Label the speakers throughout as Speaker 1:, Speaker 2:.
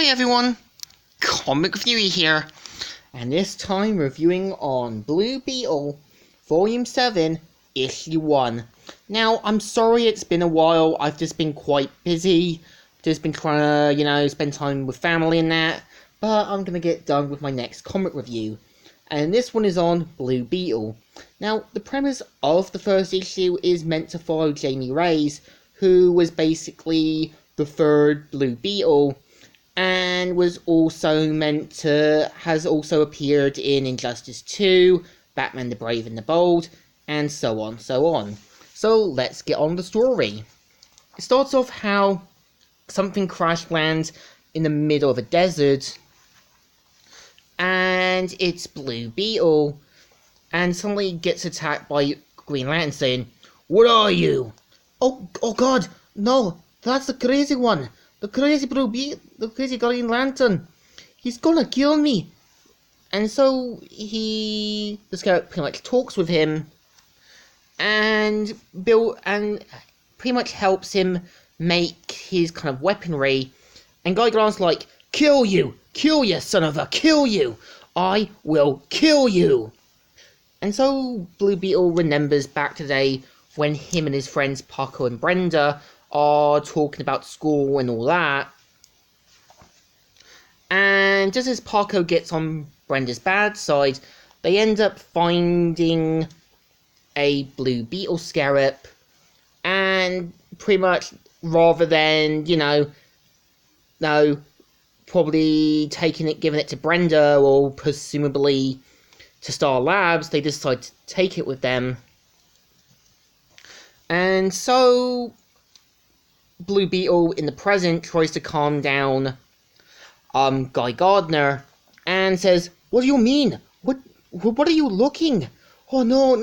Speaker 1: Hi everyone, Comic Reviewer here, and this time reviewing on Blue Beetle, Volume 7, Issue 1. Now, I'm sorry it's been a while, I've just been quite busy, just been trying to, spend time with family and that, but I'm going to get done with my next comic review. And this one is on Blue Beetle. Now, the premise of the first issue is meant to follow Jamie Reyes, who was basically the third Blue Beetle, and was also has also appeared in Injustice 2, Batman the Brave and the Bold, and so on, so on. So let's get on the story. It starts off how something crash lands in the middle of a desert, and it's Blue Beetle, and suddenly gets attacked by Green Lantern saying, "What are you?" Oh god, no, that's the crazy one. The crazy the crazy Green Lantern. He's gonna kill me. And so the Scarab pretty much talks with him and pretty much helps him make his kind of weaponry. And Guy Grant's like, kill you, son of a, kill you. I will kill you. And so Blue Beetle remembers back to the day when him and his friends Paco and Brenda are talking about school and all that. And just as Paco gets on Brenda's bad side, they end up finding a Blue Beetle scarab, and pretty much rather than, probably giving it to Brenda or presumably to Star Labs, they decide to take it with them. And so Blue Beetle in the present tries to calm down Guy Gardner and says, "What do you mean? What are you looking? Oh no.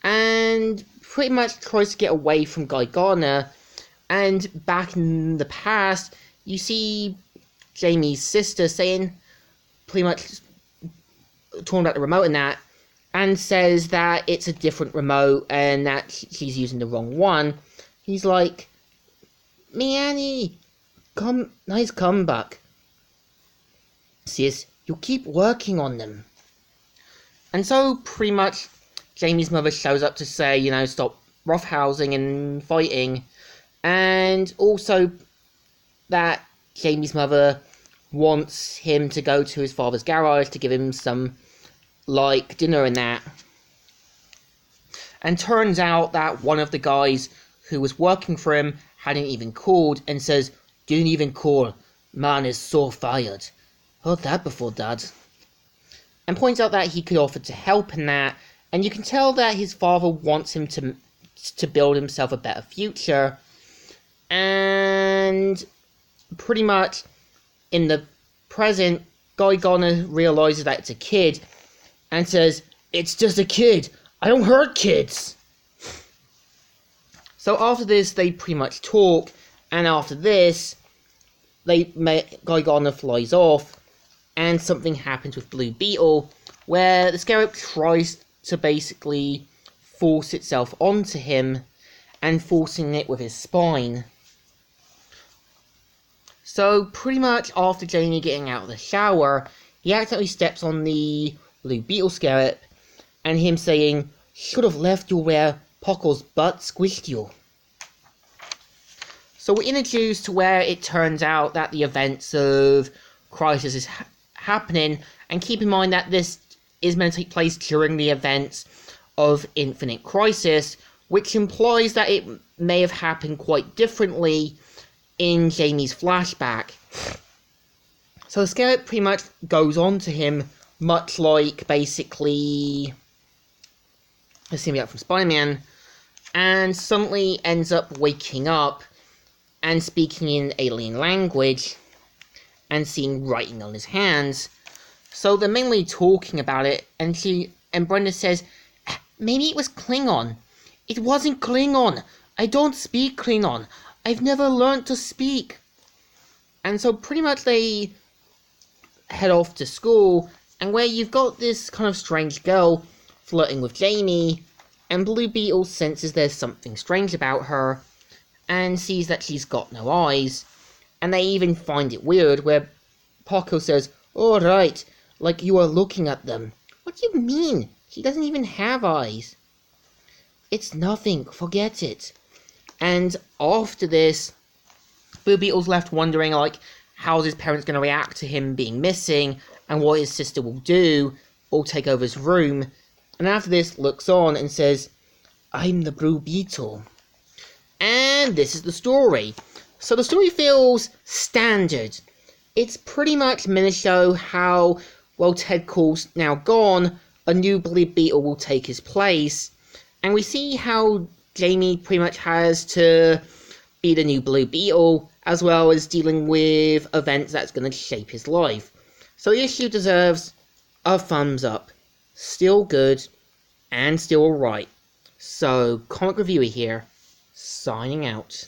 Speaker 1: And pretty much tries to get away from Guy Gardner. And back in the past, you see Jamie's sister saying, pretty much talking about the remote and that, and says that it's a different remote and that she's using the wrong one. He's like, "Annie, nice comeback. Sis, you keep working on them." And so pretty much Jamie's mother shows up to say, stop roughhousing and fighting. And also that Jamie's mother wants him to go to his father's garage to give him some dinner and that. And turns out that one of the guys who was working for him hadn't even called and says, "Didn't even call. Man is so fired. Heard that before, Dad." And points out that he could offer to help in that, and you can tell that his father wants him to build himself a better future. And pretty much in the present, Guy Gardner realizes that it's a kid and says, "It's just a kid. I don't hurt kids." So after this, they pretty much talk, and after this, Guy Gardner flies off, and something happens with Blue Beetle, where the scarab tries to basically force itself onto him, and forcing it with his spine. So pretty much after Jamie getting out of the shower, he accidentally steps on the Blue Beetle scarab, and him saying, "Should have left you where Puckle's butt squished you." So we're introduced to where it turns out that the events of Crisis is happening, and keep in mind that this is meant to take place during the events of Infinite Crisis, which implies that it may have happened quite differently in Jamie's flashback. So the scarab pretty much goes on to him, much like basically a symbiote from Spider-Man, and suddenly ends up waking up and speaking in alien language and seeing writing on his hands. So they're mainly talking about it, and Brenda says, "Maybe it was Klingon." "It wasn't Klingon. I don't speak Klingon. I've never learned to speak." And so pretty much they head off to school, and where you've got this kind of strange girl flirting with Jamie, and Blue Beetle senses there's something strange about her, and sees that she's got no eyes. And they even find it weird where Paco says, "Alright, like you are looking at them." What do you mean? She doesn't even have eyes. It's nothing, forget it. And after this, Blue Beetle's left wondering, like, how's his parents going to react to him being missing, and what his sister will do, or take over his room. And after this, looks on and says, "I'm the Blue Beetle." And this is the story. So the story feels standard. It's pretty much meant to show how, well, Ted Cool's now gone, a new Blue Beetle will take his place. And we see how Jamie pretty much has to be the new Blue Beetle, as well as dealing with events that's going to shape his life. So the issue deserves a thumbs up. Still good, and still alright. So, Comic Reviewer here, signing out.